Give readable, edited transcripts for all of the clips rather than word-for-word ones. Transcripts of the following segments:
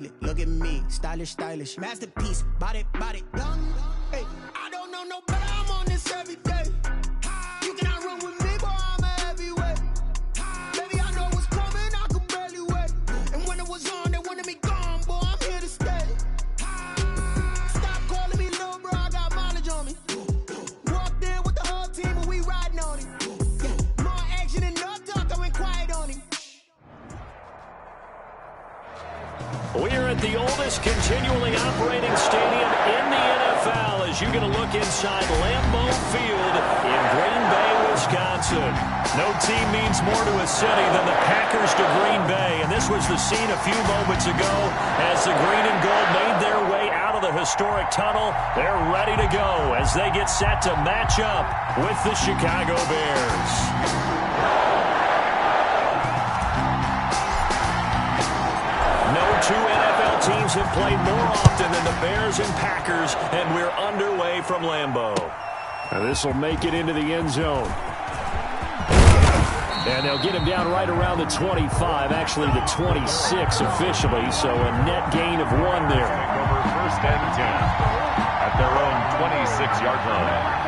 Look at me, stylish, stylish, masterpiece, body, young. Hey, I don't know no better, I'm on this every day. You cannot run with me, boy, I'm a heavyweight. Baby, I know what's coming, I could barely wait. And when it was on, they wanted me gone, boy, I'm here to stay. Stop calling me little bro, I got mileage on me. Walked in with the whole team, and we riding on him. Yeah, more action than no talk, I went quiet on him. We're at the oldest continually operating stadium in the NFL as you get a look inside Lambeau Field in Green Bay, Wisconsin. No team means more to a city than the Packers to Green Bay, and this was the scene a few moments ago as the green and gold made their way out of the historic tunnel. They're ready to go as they get set to match up with the Chicago Bears. Two NFL teams have played more often than the Bears and Packers, and we're underway from Lambeau. Now this will make it into the end zone. And they'll get him down right around the 25, actually the 26 officially, so a net gain of 1 there. Over first and 10 at their own 26-yard line.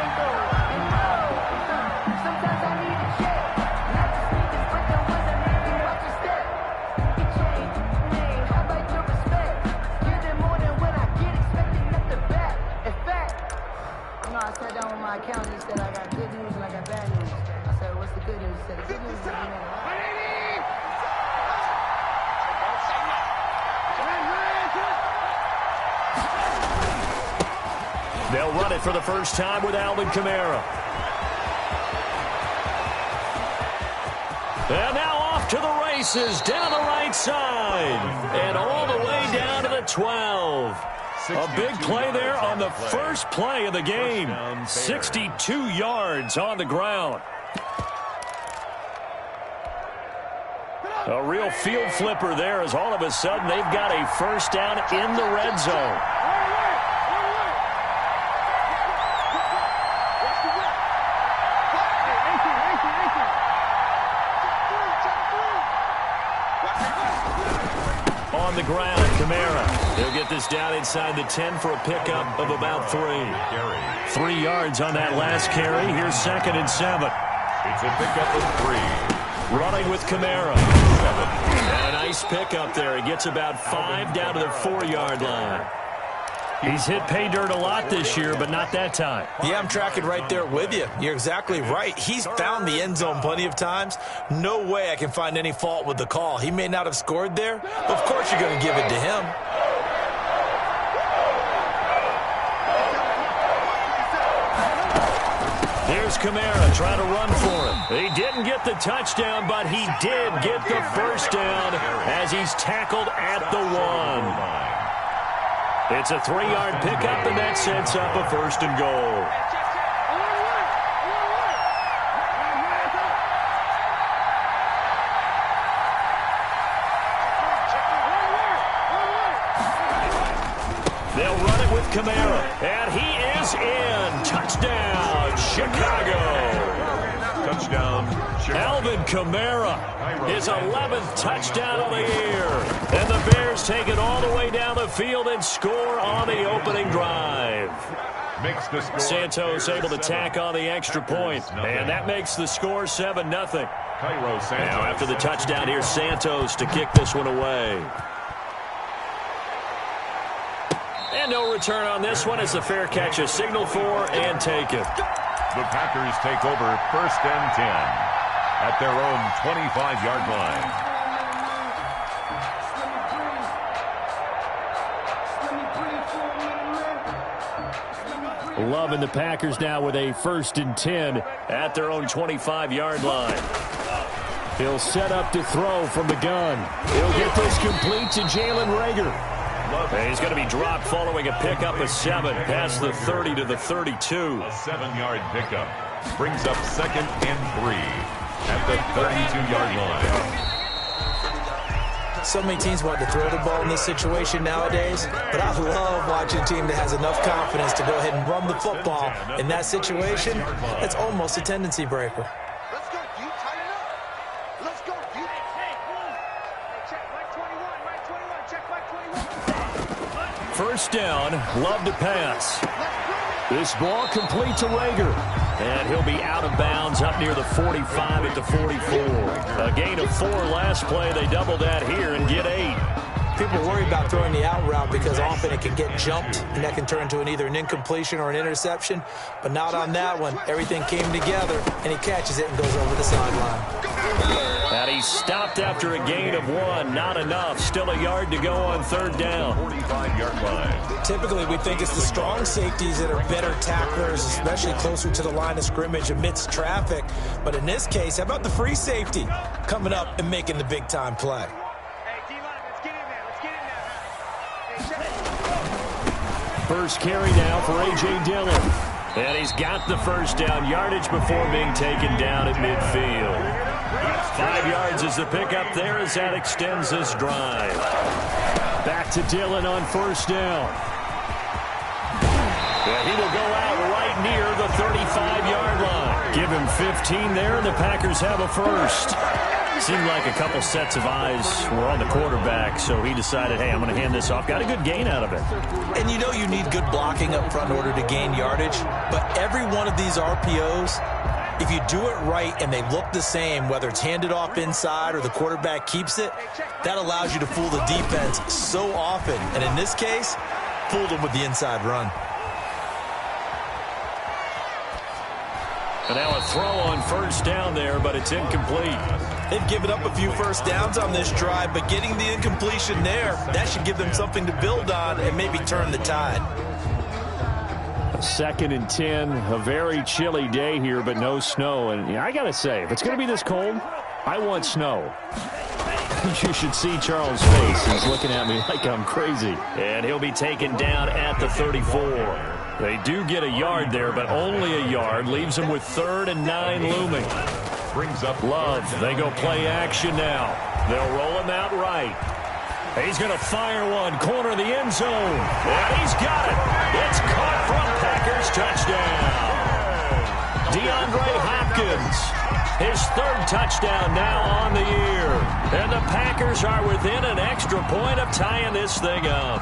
They'll run it for the first time with Alvin Kamara. And now off to the races, down the right side. And all the way down to the 12. A big play there on the first play of the game. 62 yards on the ground. A real field flipper there as all of a sudden they've got a first down in the red zone. On the ground, Kamara. He'll get this down inside the 10 for a pickup of about 3. 3 yards on that last carry. Here's 2nd and 7. It's a pickup of 3. Running with Kamara. 7. And a nice pickup there. He gets about 5 down to the 4-yard line. He's hit pay dirt a lot this year, but not that time. Yeah, I'm tracking right there with you. You're exactly right. He's found the end zone plenty of times. No way I can find any fault with the call. He may not have scored there, but of course you're going to give it to him. Here's Kamara trying to run for him. He didn't get the touchdown, but he did get the first down as he's tackled at the 1. It's a 3-yard pickup, and that sets up a 1st and goal. They'll run it with Kamara, and he is in. Touchdown, Chicago. Touchdown, Chicago. Alvin Kamara, his 11th touchdown of the year. And the Bears take it all the way down the field and score on the opening drive. Santos able to tack on the extra point, and that makes the score 7-0. Now after the touchdown, here's Santos to kick this one away. And no return on this one as the fair catch is signaled for and taken. The Packers take over 1st and 10 at their own 25-yard line. Loving the Packers now with a 1st and 10 at their own 25-yard line. He'll set up to throw from the gun. He'll get this complete to Jalen Reagor. And he's going to be dropped following a pickup of 7 past the 30 to the 32. A 7-yard pickup brings up 2nd and 3 at the 32-yard line. So many teams want to throw the ball in this situation nowadays, but I love watching a team that has enough confidence to go ahead and run the football. In that situation, that's almost a tendency breaker. Let's go, you tighten up. Let's go, you. Hey, check, Mike 21, check, Mike 21. First down, Love to pass. This ball complete to Rager. And he'll be out of bounds up near the 45 at the 44. A gain of 4 last play. They double that here and get 8. People worry about throwing the out route because often it can get jumped, and that can turn into either an incompletion or an interception. But not on that one. Everything came together, and he catches it and goes over the sideline. And he's stopped after a gain of 1. Not enough. Still a yard to go on third down. 45-yard line. Typically, we think it's the strong safeties that are better tacklers, especially closer to the line of scrimmage amidst traffic. But in this case, how about the free safety coming up and making the big-time play? First carry now for A.J. Dillon. And he's got the first down yardage before being taken down at midfield. 5 yards is the pickup there as that extends this drive. Back to Dillon on first down. And he will go out right near the 35-yard line. Give him 15 there, and the Packers have a first. Seemed like a couple sets of eyes were on the quarterback, so he decided, hey, I'm going to hand this off. Got a good gain out of it. And you know you need good blocking up front in order to gain yardage, but every one of these RPOs, if you do it right and they look the same, whether it's handed off inside or the quarterback keeps it, that allows you to fool the defense so often. And in this case, fooled them with the inside run. And now a throw on first down there, but it's incomplete. They've given up a few first downs on this drive, but getting the incompletion there, that should give them something to build on and maybe turn the tide. 2nd and 10, a very chilly day here, but no snow. And I got to say, if it's going to be this cold, I want snow. You should see Charles' face. He's looking at me like I'm crazy. And he'll be taken down at the 34. They do get a yard there, but only a yard. Leaves them with 3rd and 9 looming. Brings up Love. They go play action now. They'll roll him out right. He's going to fire one. Corner of the end zone. And he's got it. It's caught from Packers touchdown. DeAndre Hopkins. His 3rd touchdown now on the year. And the Packers are within an extra point of tying this thing up.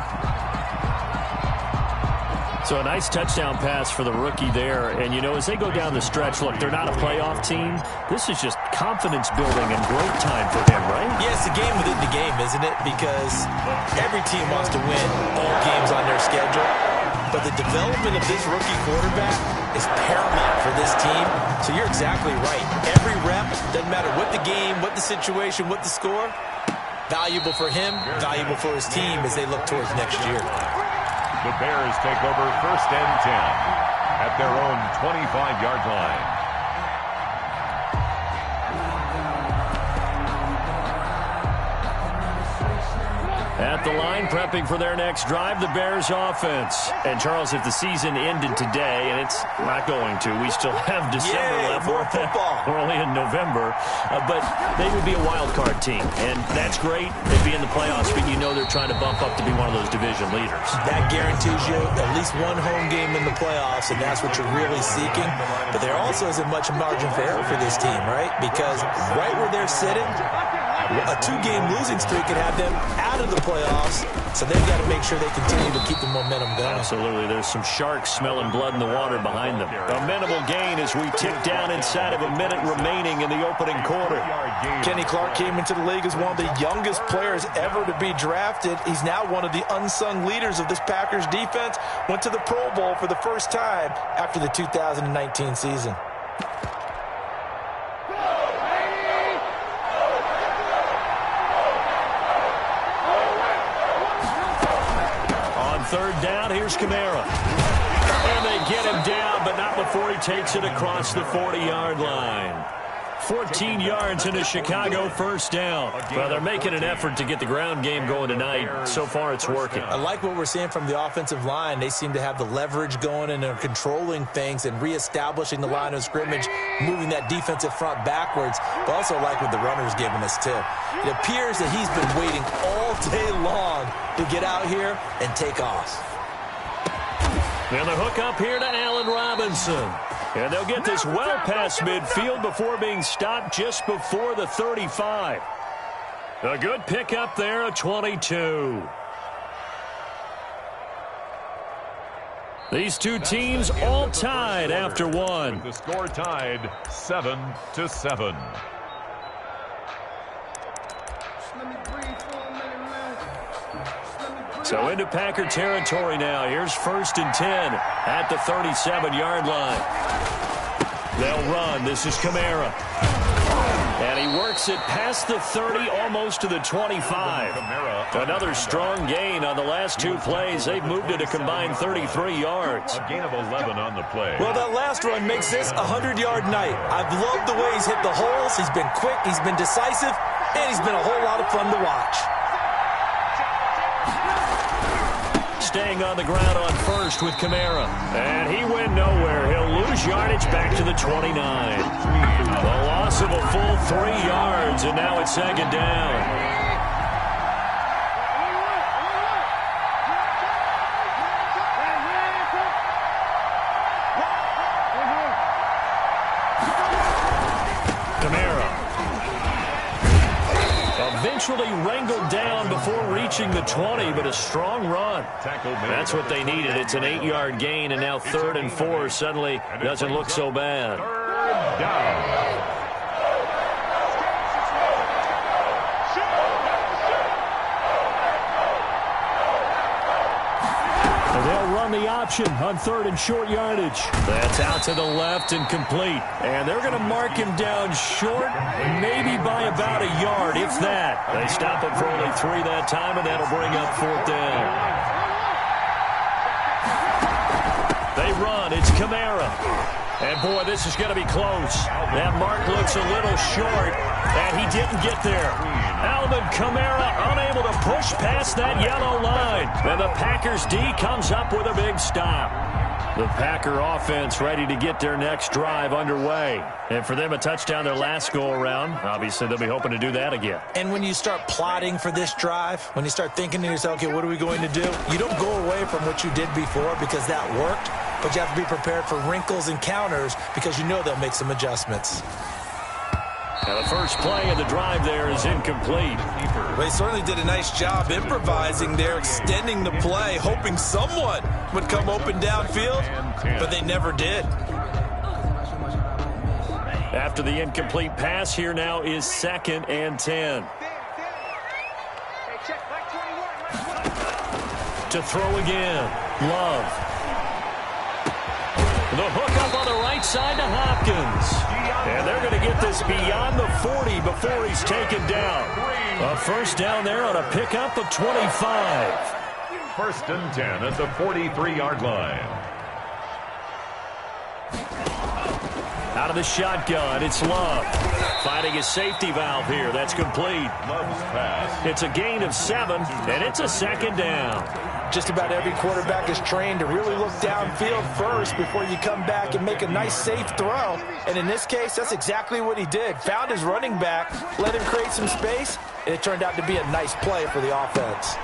So a nice touchdown pass for the rookie there. And, you know, as they go down the stretch, look, they're not a playoff team. This is just confidence building and growth time for him, right? Yeah, it's the game within the game, isn't it? Because every team wants to win all games on their schedule. But the development of this rookie quarterback is paramount for this team. So you're exactly right. Every rep, doesn't matter what the game, what the situation, what the score, valuable for him, valuable for his team as they look towards next year. The Bears take over 1st and 10 at their own 25-yard line. At the line, prepping for their next drive, the Bears offense. And, Charles, if the season ended today, and it's not going to, we still have December left. More football. We're only in November. But they would be a wild card team. And that's great. They'd be in the playoffs, but you know they're trying to bump up to be one of those division leaders. That guarantees you at least one home game in the playoffs, and that's what you're really seeking. But there also isn't much margin for error for this team, right? Because right where they're sitting, a 2-game losing streak could have them out of the playoffs, so they've got to make sure they continue to keep the momentum going. Absolutely. There's some sharks smelling blood in the water behind them. A minimal gain as we tick down inside of a minute remaining in the opening quarter. Kenny Clark came into the league as one of the youngest players ever to be drafted. He's now one of the unsung leaders of this Packers defense. Went to the Pro Bowl for the first time after the 2019 season. Third down, here's Kamara. And they get him down, but not before he takes it across the 40-yard line. 14 yards in a Chicago first down. Well, they're making an effort to get the ground game going tonight. So far, it's working. I like what we're seeing from the offensive line. They seem to have the leverage going, and they're controlling things and reestablishing the line of scrimmage, moving that defensive front backwards, but also like what the runner's giving us, too. It appears that he's been waiting all day long to get out here and take off. And the hook up here to Allen Robinson. And they'll get this well past midfield before being stopped just before the 35. A good pickup there, a 22. These two teams all tied after one. The score tied 7-7. So into Packer territory now. Here's 1st and 10 at the 37-yard line. They'll run. This is Kamara. And he works it past the 30, almost to the 25. Another strong gain on the last two plays. They've moved it a combined 33 yards. A gain of 11 on the play. Well, that last run makes this a 100-yard night. I've loved the way he's hit the holes. He's been quick, he's been decisive, and he's been a whole lot of fun to watch. Staying on the ground on 1st with Kamara. And he went nowhere. He'll lose yardage back to the 29. The loss of a full 3 yards, and now it's 2nd down. Eventually wrangled down before reaching the 20, but a strong run. That's what they needed. It's an 8-yard gain, and now 3rd and 4 suddenly doesn't look so bad. 3rd down. They'll run the option on 3rd and short yardage. That's out to the left and complete. And they're going to mark him down short, maybe by about a yard, if that. They stop him for only 3 that time, and that'll bring up 4th down. They run. It's Kamara. And, boy, this is going to be close. That mark looks a little short, and he didn't get there. Alvin Kamara unable to push past that yellow line. And the Packers D comes up with a big stop. The Packer offense ready to get their next drive underway. And for them, a touchdown their last go-around. Obviously, they'll be hoping to do that again. And when you start plotting for this drive, when you start thinking to yourself, okay, what are we going to do? You don't go away from what you did before because that worked, but you have to be prepared for wrinkles and counters because you know they'll make some adjustments. Now the first play of the drive there is incomplete. They certainly did a nice job improvising there, extending the play, hoping someone would come open downfield, but they never did. After the incomplete pass, here now is 2nd and 10. To throw again, Love. The hook up on the right side to Hopkins. And they're going to get this beyond the 40 before he's taken down. A 1st down there on a pickup of 25. 1st and 10 at the 43-yard line. Out of the shotgun, it's Love. Finding his safety valve here. That's complete. Love's pass. It's a gain of 7, and it's a 2nd down. Just about every quarterback is trained to really look downfield first before you come back and make a nice, safe throw. And in this case, that's exactly what he did. Found his running back, let him create some space, and it turned out to be a nice play for the offense.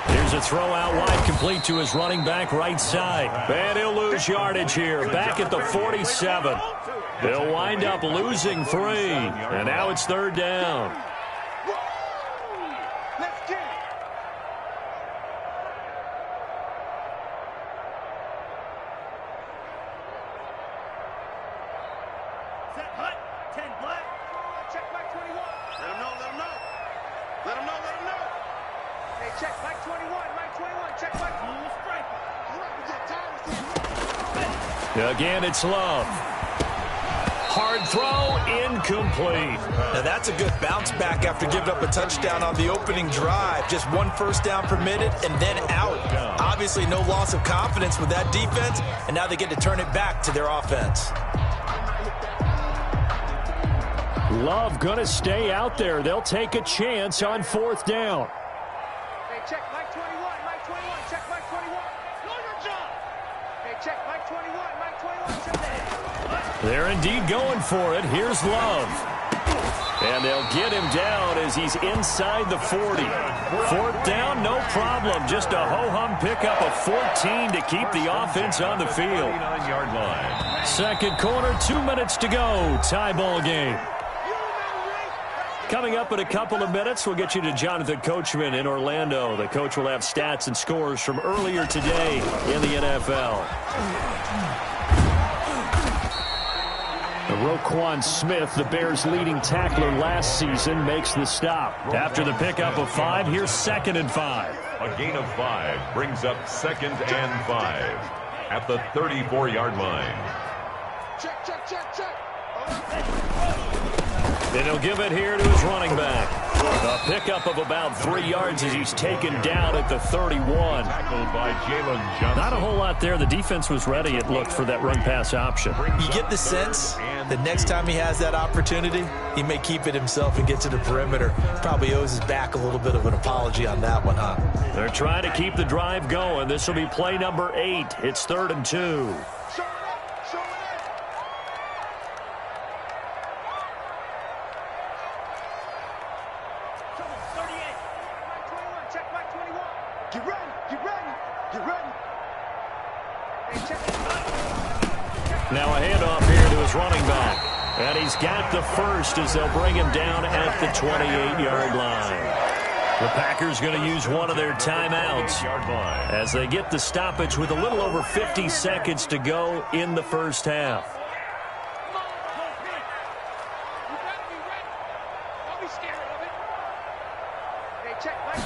Here's a throw out wide, complete to his running back right side. And he'll lose yardage here, back at the 47. He'll wind up losing 3, and now it's 3rd down. Again, it's Love. Hard throw, incomplete. Now that's a good bounce back after giving up a touchdown on the opening drive. Just 1 first down permitted and then out. Obviously no loss of confidence with that defense, and now they get to turn it back to their offense. Love going to stay out there. They'll take a chance on 4th down. Hey, check Mike 21, Mike 21, check Mike 21. Do your job. Hey, check Mike 21, Mike 21, check that. They're indeed going for it. Here's Love. And they'll get him down as he's inside the 40. 4th down, no problem. Just a ho-hum pickup of 14 to keep the offense on the field. 39-yard line. Second quarter, 2 minutes to go. Tie ball game. Coming up in a couple of minutes, we'll get you to Jonathan Coachman in Orlando. The coach will have stats and scores from earlier today in the NFL. Roquan Smith, the Bears' leading tackler last season, makes the stop. After the pickup of 5, here's 2nd and 5. A gain of 5 brings up 2nd and 5 at the 34-yard line. Check, check, check, check. And he'll give it here to his running back. A pickup of about 3 yards as he's taken down at the 31. Tackled by Jalen Johnson. Not a whole lot there. The defense was ready, it looked, for that run-pass option. You get the sense that next time he has that opportunity, he may keep it himself and get to the perimeter. Probably owes his back a little bit of an apology on that one, huh? They're trying to keep the drive going. This will be play number 8. It's 3rd and 2. Show it up, show it up. Come on, 38. Mike 21, check Mike 21. Get ready, get ready, get ready. Hey, check it. Now a handoff here to his running back. And he's got the first as they'll bring him down at the 28-yard line. The Packers going to use one of their timeouts as they get the stoppage with a little over 50 seconds to go in the first half. You better be ready. Don't be scared of it. Hey, check Mike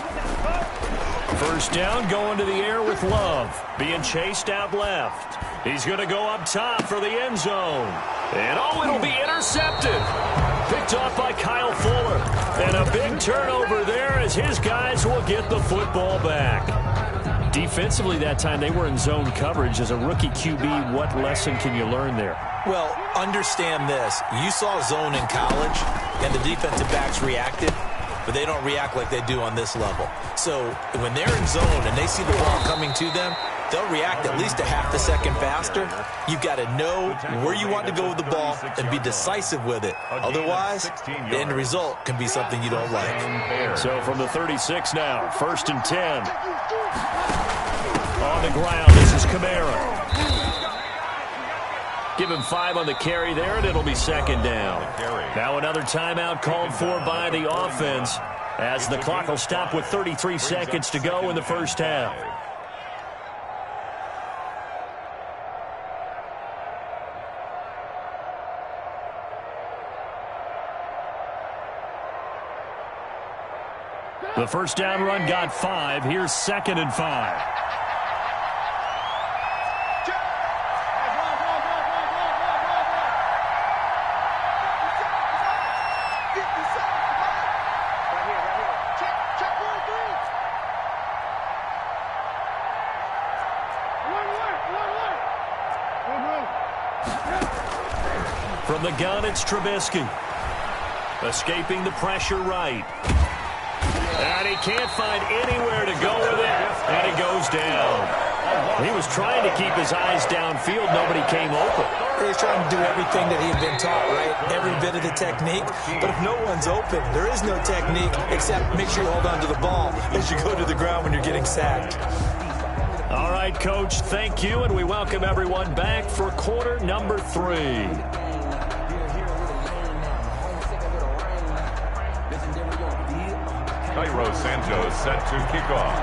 21. First down, going to the air with Love. Being chased out left. He's going to go up top for the end zone. And it'll be intercepted. Picked off by Kyle Fuller. And a big turnover there as his guys will get the football back. Defensively that time, they were in zone coverage. As a rookie QB, what lesson can you learn there? Well, understand this. You saw zone in college, and the defensive backs reacted, but they don't react like they do on this level. So when they're in zone and they see the ball coming to them, they'll react at least a half a second faster. You've got to know where you want to go with the ball and be decisive with it. Otherwise, the end result can be something you don't like. So from the 36 now, 1st and 10. On the ground, this is Kamara. Give him 5 on the carry there, and it'll be 2nd down. Now another timeout called for by the offense as the clock will stop with 33 seconds to go in the first half. The first down run got 5. Here's 2nd and 5. From the gun, it's Trubisky. Escaping the pressure right. And he can't find anywhere to go with it. And he goes down. He was trying to keep his eyes downfield. Nobody came open. He's trying to do everything that he had been taught, right? Every bit of the technique. But if no one's open, there is no technique except make sure you hold on to the ball as you go to the ground when you're getting sacked. All right, Coach, thank you. And we welcome everyone back for quarter number 3. Cairo Santos set to kick off.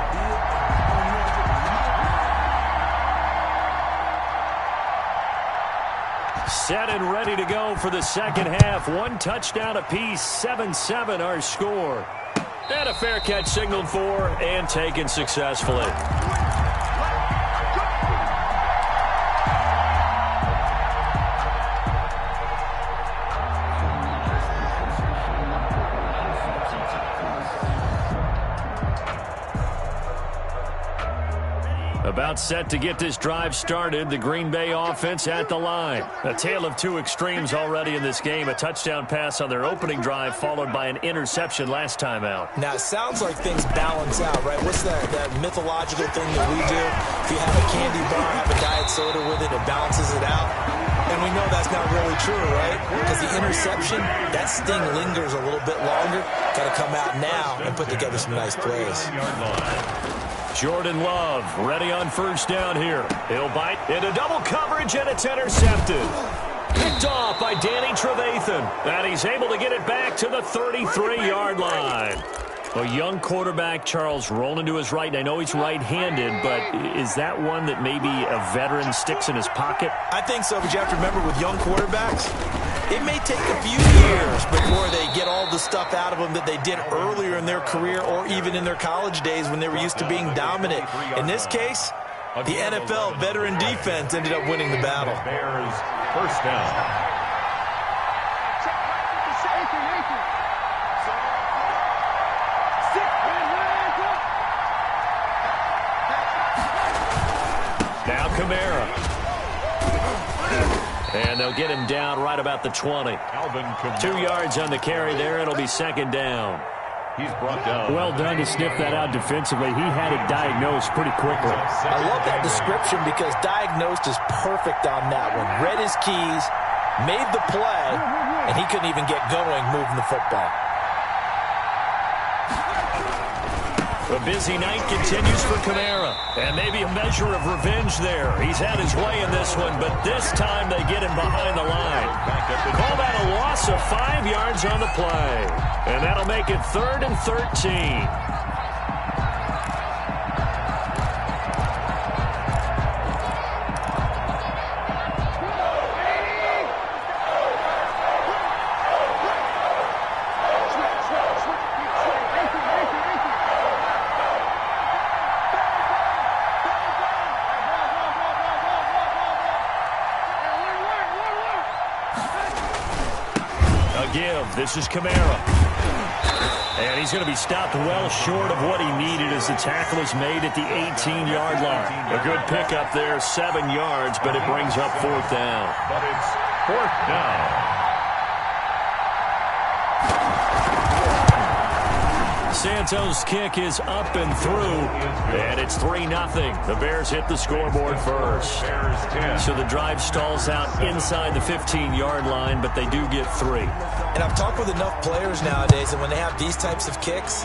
Set and ready to go for the second half. 1 touchdown apiece, 7-7 our score. And a fair catch signaled for and taken successfully. About set to get this drive started. The Green Bay offense at the line. A tale of 2 extremes already in this game. A touchdown pass on their opening drive followed by an interception last time out. Now, it sounds like things balance out, right? What's that mythological thing that we do? If you have a candy bar, have a diet soda with it, it balances it out. And we know that's not really true, right? Because the interception, that sting lingers a little bit longer. Got to come out now and put together some nice plays. Jordan Love ready on first down here. He'll bite into double coverage, and it's intercepted. Picked picked off by Danny Trevathan. And he's able to get it back to the 33-yard line. A young quarterback, Charles, rolling to his right. I know he's right-handed, but is that one that maybe a veteran sticks in his pocket? I think so, but you have to remember with young quarterbacks, it may take a few years before they get all the stuff out of them that they did earlier in their career or even in their college days when they were used to being dominant. In this case, the NFL veteran defense ended up winning the battle. Bears first down. Now Kamara. And they'll get him down right about the 20. Alvin Kamara. 2 yards on the carry there. It'll be second down. He's brought down. Well done to sniff that out defensively. He had it diagnosed pretty quickly. I love that description because diagnosed is perfect on that one. Read his keys, made the play, and he couldn't even get going moving the football. The busy night continues for Kamara. And maybe a measure of revenge there. He's had his way in this one, but this time they get him behind the line. Call that a loss of 5 yards on the play. And that'll make it 3rd and 13. This is Kamara. And he's going to be stopped well short of what he needed as the tackle is made at the 18-yard line. A good pickup there, 7 yards, but it brings up 4th down. But it's 4th down. Santos' kick is up and through, and it's 3-0. The Bears hit the scoreboard first. So the drive stalls out inside the 15-yard line, but they do get 3. And I've talked with enough players nowadays that when they have these types of kicks,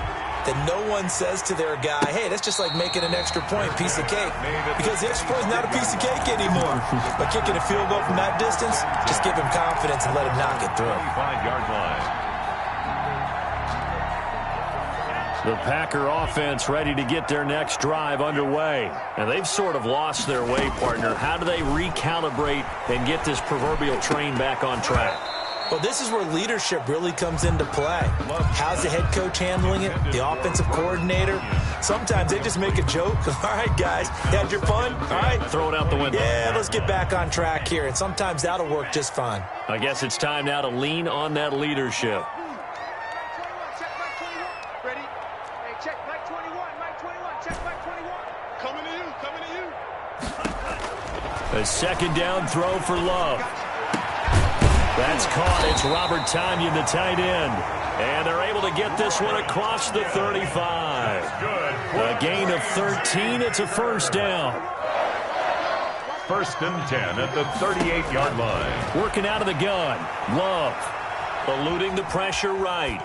that no one says to their guy, hey, that's just like making an extra point, piece of cake. Because the extra point is not a piece of cake anymore. But kicking a field goal from that distance, just give him confidence and let him knock it through. 25-yard line. The Packer offense ready to get their next drive underway. And they've sort of lost their way, partner. How do they recalibrate and get this proverbial train back on track? Well, this is where leadership really comes into play. How's the head coach handling it? The offensive coordinator? Sometimes they just make a joke. All right, guys, you had your fun? All right. Throw it out the window. Yeah, let's get back on track here. And sometimes that'll work just fine. I guess it's time now to lean on that leadership. A second down throw for Love. That's caught. It's Robert Tonyan, the tight end. And they're able to get this one across the 35. A gain of 13. It's a first down. 1st and 10 at the 38-yard line. Working out of the gun. Love eluding the pressure right.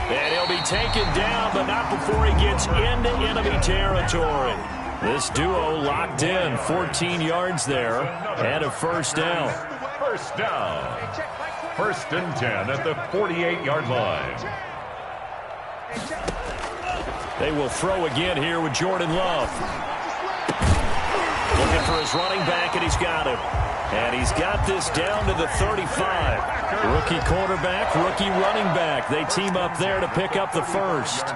And he'll be taken down, but not before he gets into enemy territory. This duo locked in, 14 yards there, and a first down. First down. 1st and 10 at the 48-yard line. They will throw again here with Jordan Love. Looking for his running back, and he's got him. And he's got this down to the 35. Rookie quarterback, rookie running back. They team up there to pick up the first.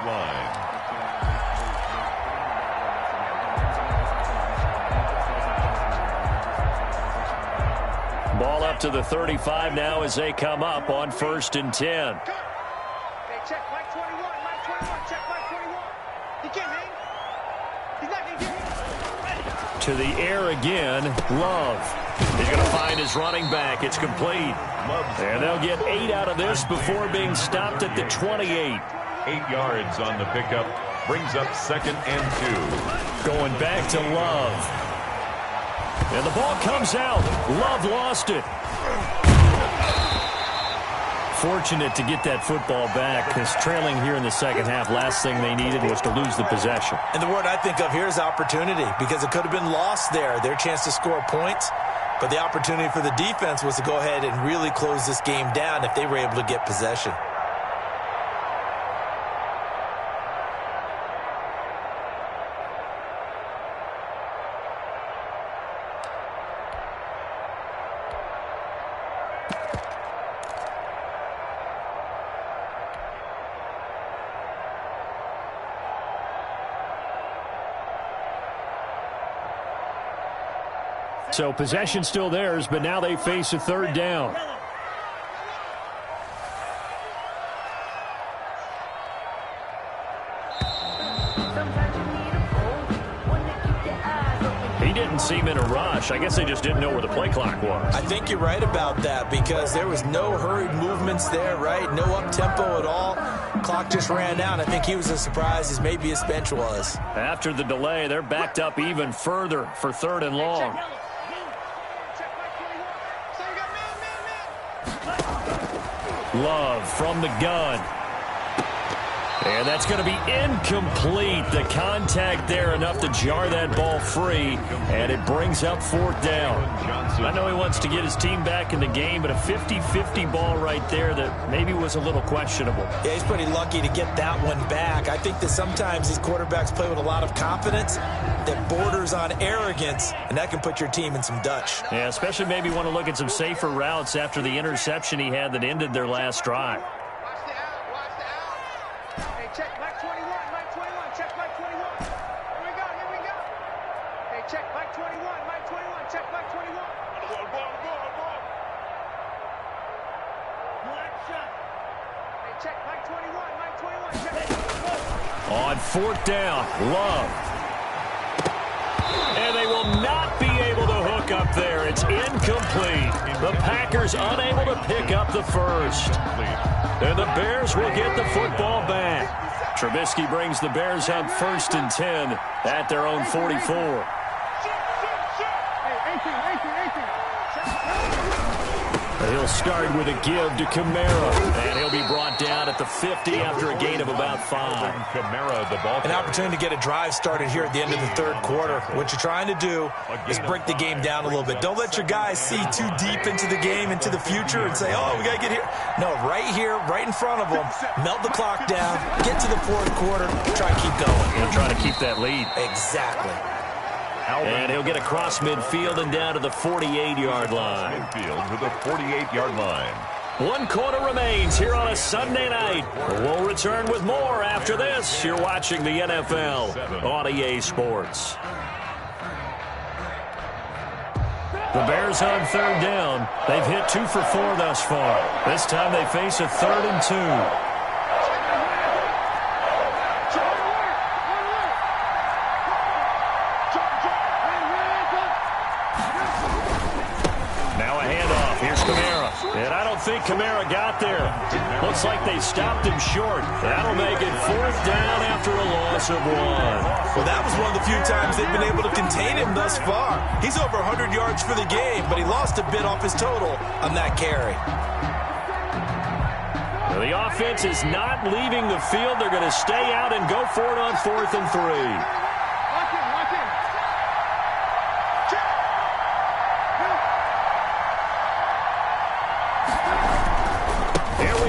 Ball up to the 35 now as they come up on 1st and 10. Hey, check, Mike 21, Mike 21, check, Mike 21. He can't hang. He's not going to get him. To the air again, Love. He's going to find his running back. It's complete. And they'll get 8 out of this before being stopped at the 28. 8 yards on the pickup. Brings up 2nd and 2. Going back to Love. And the ball comes out. Love lost it. Fortunate to get that football back, because trailing here in the second half, last thing they needed was to lose the possession. And the word I think of here is opportunity, because it could have been lost there. Their chance to score points. But the opportunity for the defense was to go ahead and really close this game down if they were able to get possession. So possession still theirs, but now they face a third down. He didn't seem in a rush. I guess they just didn't know where the play clock was. I think you're right about that because there was no hurried movements there, right? No up-tempo at all. Clock just ran down. I think he was as surprised as maybe his bench was. After the delay, they're backed up even further for third and long. Love from the gun. And that's going to be incomplete. The contact there enough to jar that ball free, and it brings up fourth down. I know he wants to get his team back in the game, but a 50-50 ball right there that maybe was a little questionable. Yeah, he's pretty lucky to get that one back. I think that sometimes these quarterbacks play with a lot of confidence that borders on arrogance, and that can put your team in some Dutch. Yeah, especially maybe want to look at some safer routes after the interception he had that ended their last drive. Check Mike 21, Mike 21, check Mike 21. Here we go, here we go. Hey, check Mike 21, Mike 21, check Mike 21. Hey, check Mike 21, Mike 21, check. On fourth down, Love. And they will not be able to hook up there. It's incomplete. The Packers unable to pick up the first. And the Bears will get the football back. Trubisky brings the Bears up 1st and 10 at their own 44. He'll start with a give to Kamara, and he'll be brought down at the 50 after a gain of about 5. Kamara, the ball. An opportunity to get a drive started here at the end of the third quarter. What you're trying to do is break the game down a little bit. Don't let your guys see too deep into the game, into the future, and say, oh, we got to get here. No, right here, right in front of them, melt the clock down, get to the fourth quarter, try and keep going. He'll try to keep that lead. Exactly. And he'll get across midfield and down to the 48-yard line. Midfield to the 48-yard line. 1 quarter remains here on a Sunday night. We'll return with more after this. You're watching the NFL on EA Sports. The Bears on third down. They've hit 2 for 4 thus far. This time they face a 3rd and 2. And I don't think Kamara got there. Looks like they stopped him short. That'll make it 4th down after a loss of 1. Well, that was one of the few times they've been able to contain him thus far. He's over 100 yards for the game, but he lost a bit off his total on that carry. Well, the offense is not leaving the field. They're going to stay out and go for it on 4th and 3.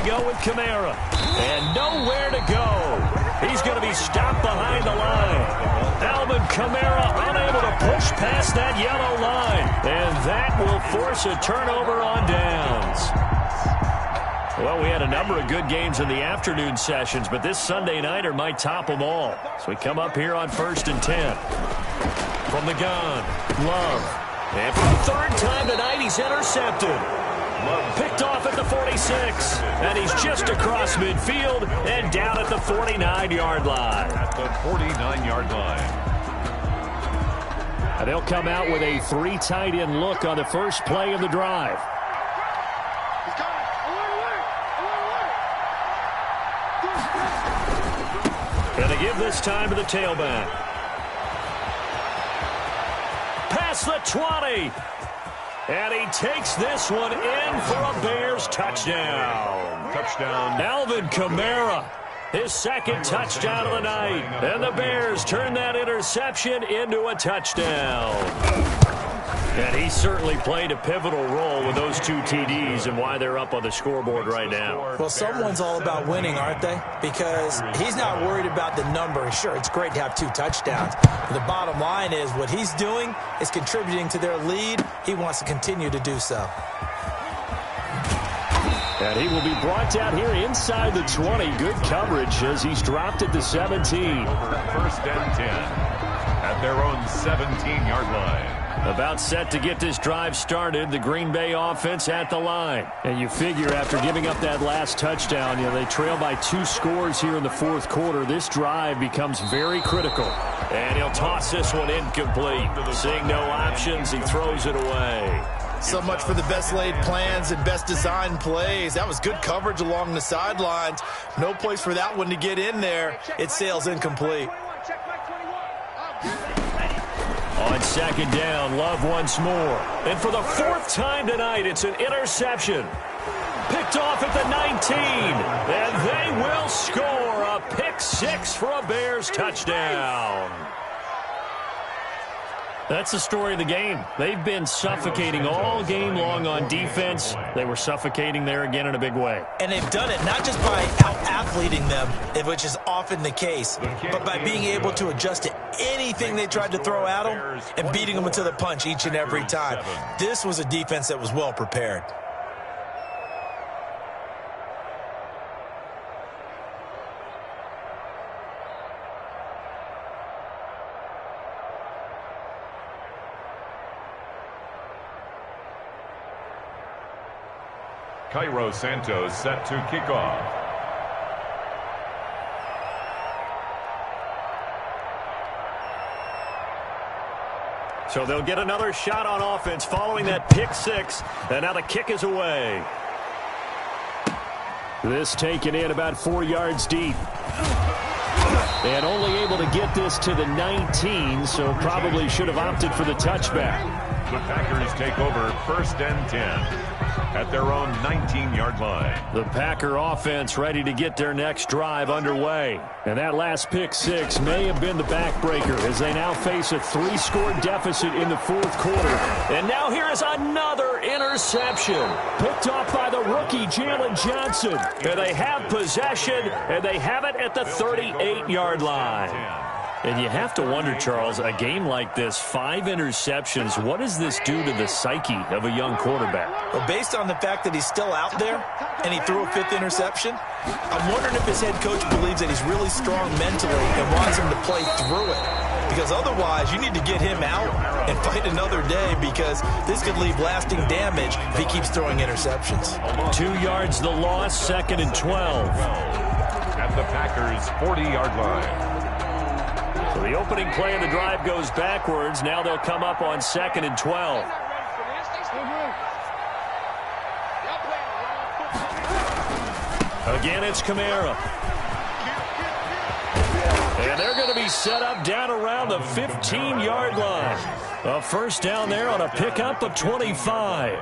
Go with Kamara, and nowhere to go. He's going to be stopped behind the line. Alvin Kamara unable to push past that yellow line, and that will force a turnover on downs. Well, we had a number of good games in the afternoon sessions, but this Sunday nighter might top them all. So we come up here on 1st and 10. From the gun, Love. And for the 3rd time tonight, he's intercepted. Picked off at the 46, and he's just across midfield and down at the 49-yard line. At the 49-yard line. And they'll come out with a 3 tight end look on the first play of the drive. And they give this time to the tailback. Past the 20. And he takes this one in for a Bears touchdown. Touchdown. Alvin Kamara, his 2nd touchdown of the night. And the Bears turn that interception into a touchdown. And he certainly played a pivotal role with those 2 TDs and why they're up on the scoreboard right now. Well, someone's all about winning, aren't they? Because he's not worried about the number. Sure, it's great to have 2 touchdowns. But the bottom line is what he's doing is contributing to their lead. He wants to continue to do so. And he will be brought down here inside the 20. Good coverage as he's dropped at the 17. First and 10 at their own 17-yard line. About set to get this drive started, the Green Bay offense at the line. And you figure after giving up that last touchdown, they trail by 2 scores here in the 4th quarter. This drive becomes very critical. And he'll toss this one incomplete. Seeing no options, he throws it away. So much for the best laid plans and best designed plays. That was good coverage along the sidelines. No place for that one to get in there. It sails incomplete. On second down, Love once more. And for the 4th time tonight, it's an interception. Picked off at the 19. And they will score a pick 6 for a Bears touchdown. That's the story of the game. They've been suffocating all game long on defense. They were suffocating there again in a big way. And they've done it not just by out-athleting them, which is often the case, but by being able to adjust to anything they tried to throw at them and beating them into the punch each and every time. This was a defense that was well prepared. Cairo Santos set to kick off. So they'll get another shot on offense following that pick 6. And now the kick is away. This taken in about 4 yards deep. And only able to get this to the 19, so probably should have opted for the touchback. The Packers take over 1st and 10 at their own 19-yard line. The Packer offense ready to get their next drive underway. And that last pick 6 may have been the backbreaker as they now face a 3-score deficit in the 4th quarter. And now here is another interception. Picked off by the rookie Jalen Johnson. And they have possession, and they have it at the 38-yard line. And you have to wonder, Charles, a game like this, 5 interceptions, what does this do to the psyche of a young quarterback? Well, based on the fact that he's still out there and he threw a 5th interception, I'm wondering if his head coach believes that he's really strong mentally and wants him to play through it. Because otherwise, you need to get him out and fight another day because this could leave lasting damage if he keeps throwing interceptions. 2 yards the loss, 2nd and 12. At the Packers' 40-yard line. So the opening play of the drive goes backwards. Now they'll come up on 2nd and 12. Again, it's Kamara. And they're going to be set up down around the 15-yard line. A first down there on a pickup of 25.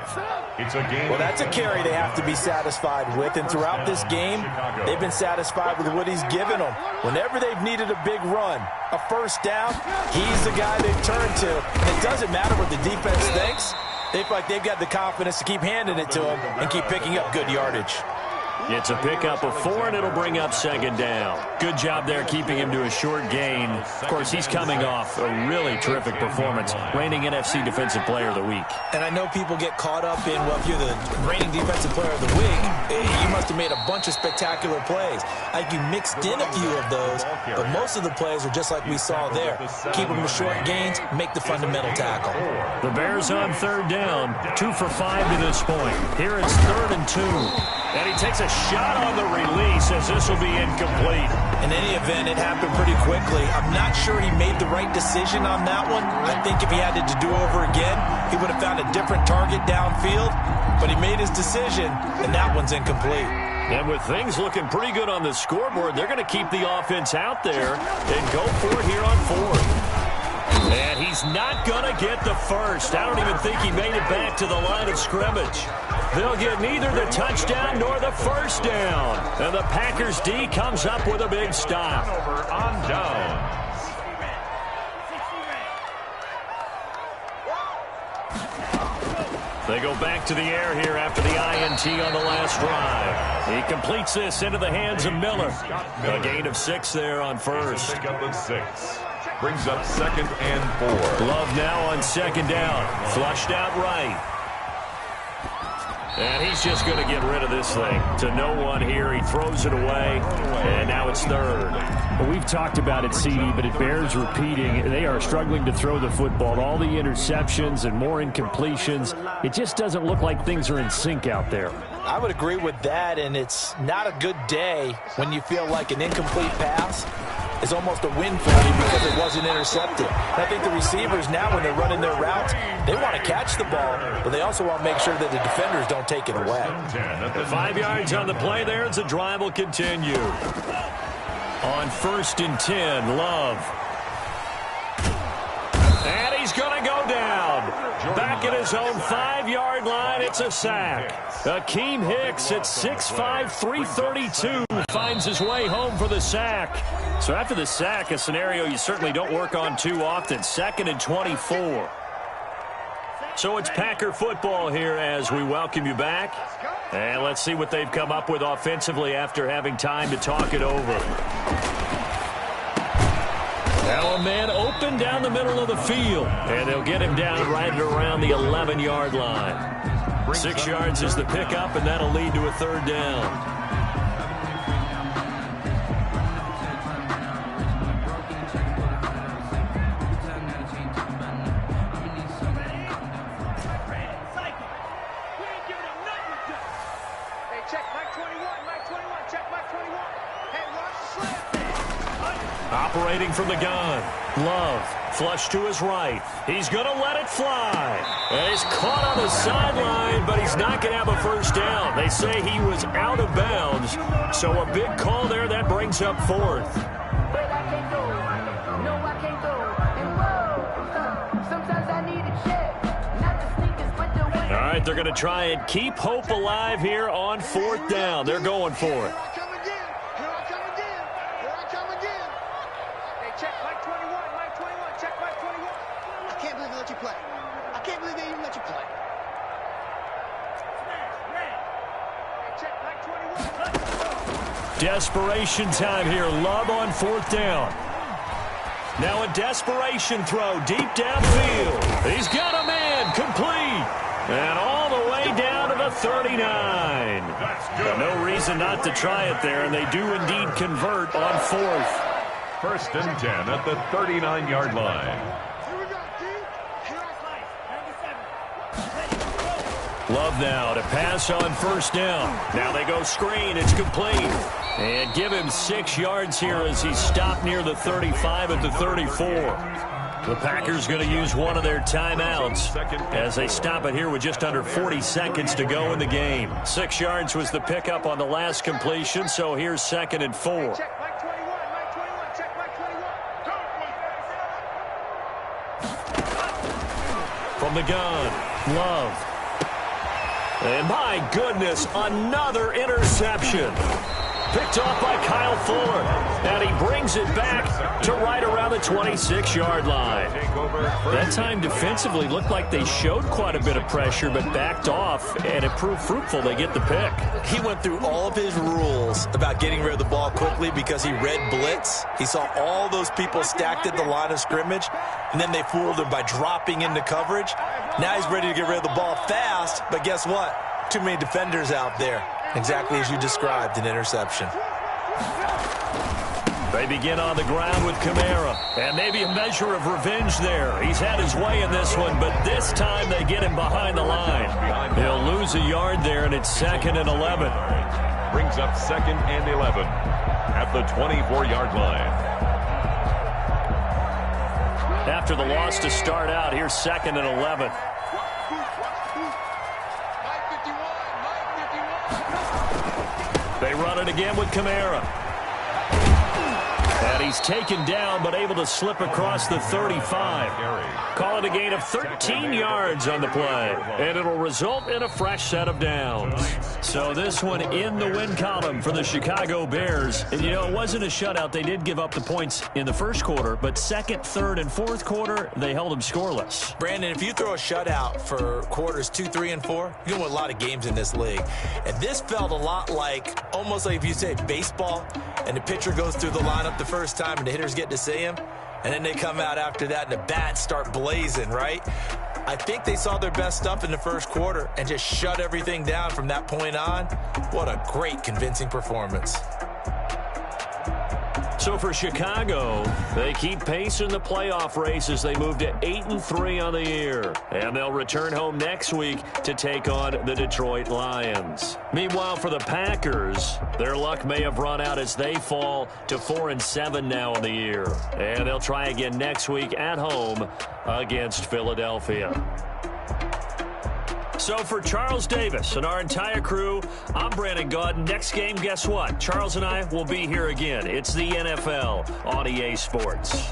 It's a game. Well, that's a carry they have to be satisfied with. And throughout this game, they've been satisfied with what he's given them. Whenever they've needed a big run, a first down, he's the guy they've turned to. And it doesn't matter what the defense thinks. They feel like they've got the confidence to keep handing it to him and keep picking up good yardage. It's a pickup of 4, and it'll bring up 2nd down. Good job there keeping him to a short gain. Of course, he's coming off a really terrific performance, reigning NFC Defensive Player of the Week. And I know people get caught up in, well, if you're the reigning Defensive Player of the Week, you must have made a bunch of spectacular plays. I think you mixed in a few of those, but most of the plays are just like we saw there. Keep them to short gains, make the fundamental tackle. The Bears on 3rd down, 2 for 5 to this point. Here it's 3rd and 2. And he takes a shot on the release as this will be incomplete. In any event, it happened pretty quickly. I'm not sure he made the right decision on that one. I think if he had it to do over again, he would have found a different target downfield. But he made his decision, and that one's incomplete. And with things looking pretty good on the scoreboard, they're going to keep the offense out there and go for it here on 4th. And he's not going to get the first. I don't even think he made it back to the line of scrimmage. They'll get neither the touchdown nor the first down. And the Packers D comes up with a big stop. Over on downs. They go back to the air here after the INT on the last drive. He completes this into the hands of Miller. A gain of 6 there on first. Pick up of 6. Brings up 2nd and 4. Love now on 2nd down. Flushed out right. And he's just going to get rid of this thing to no one here. He throws it away, and now it's 3rd. Well, we've talked about it, CD, but it bears repeating. They are struggling to throw the football. All the interceptions and more incompletions. It just doesn't look like things are in sync out there. I would agree with that, and it's not a good day when you feel like an incomplete pass is almost a win for you because it wasn't intercepted. And I think the receivers now, when they're running their routes, they want to catch the ball, but they also want to make sure that the defenders don't take it away. 5 yards on the play there as the drive will continue. On 1st and 10, Love. And he's going to go down. Back at his own 5-yard line, it's a sack. Akeem Hicks at 6'5", 332 finds his way home for the sack. So after the sack, a scenario you certainly don't work on too often. 2nd and 24. So it's Packer football here as we welcome you back. And let's see what they've come up with offensively after having time to talk it over. Now a man open down the middle of the field. And they'll get him down right around the 11-yard line. 6 yards is the pickup, and that'll lead to a 3rd down. Operating from the gun. Love. Flush to his right. He's going to let it fly. And he's caught on the sideline, but he's not going to have a 1st down. They say he was out of bounds. So a big call there. That brings up 4th. All right, they're going to try and keep hope alive here on 4th down. They're going for it. Desperation time here. Love on 4th down. Now a desperation throw deep downfield. He's got a man complete. And all the way down to the 39. No reason not to try it there, and they do indeed convert on 4th. 1st and 10 at the 39-yard line. Love now to pass on 1st down. Now they go screen. It's complete. And give him 6 yards here as he's stopped near the 35 at the 34. The Packers going to use one of their timeouts as they stop it here with just under 40 seconds to go in the game. 6 yards was the pickup on the last completion, so here's 2nd and 4. From the gun, Love. And my goodness, another interception. Picked off by Kyle Fuller. And he brings it back to right around the 26-yard line. That time defensively looked like they showed quite a bit of pressure but backed off, and it proved fruitful. They get the pick. He went through all of his rules about getting rid of the ball quickly because he read blitz. He saw all those people stacked at the line of scrimmage, and then they fooled him by dropping into coverage. Now he's ready to get rid of the ball fast, but guess what? Too many defenders out there. Exactly as you described, an interception. They begin on the ground with Kamara. And maybe a measure of revenge there. He's had his way in this one, but this time they get him behind the line. He'll lose a yard there, and it's 2nd and 11. Brings up 2nd and 11 at the 24-yard line. After the loss to start out, here's 2nd and 11. They run it again with Kamara. And And he's taken down, but able to slip across the 35. Call it a gain of 13 yards on the play. And it'll result in a fresh set of downs. So this one in the win column for the Chicago Bears. And, you know, it wasn't a shutout. They did give up the points in the first quarter, but second, third, and fourth quarter, they held them scoreless. Brandon, if you throw a shutout for quarters 2, 3, and 4, you're going to win a lot of games in this league. And this felt a lot like, almost like if you say baseball, and the pitcher goes through the lineup the first time and the hitters get to see him, and then they come out after that and the bats start blazing, right? I think they saw their best stuff in the first quarter and just shut everything down from that point on. What a great, convincing performance. So for Chicago, they keep pace in the playoff race as they move to 8-3 on the year. And they'll return home next week to take on the Detroit Lions. Meanwhile, for the Packers, their luck may have run out as they fall to 4-7 now on the year. And they'll try again next week at home against Philadelphia. So for Charles Davis and our entire crew, I'm Brandon Gaudin. Next game, guess what? Charles and I will be here again. It's the NFL on EA Sports.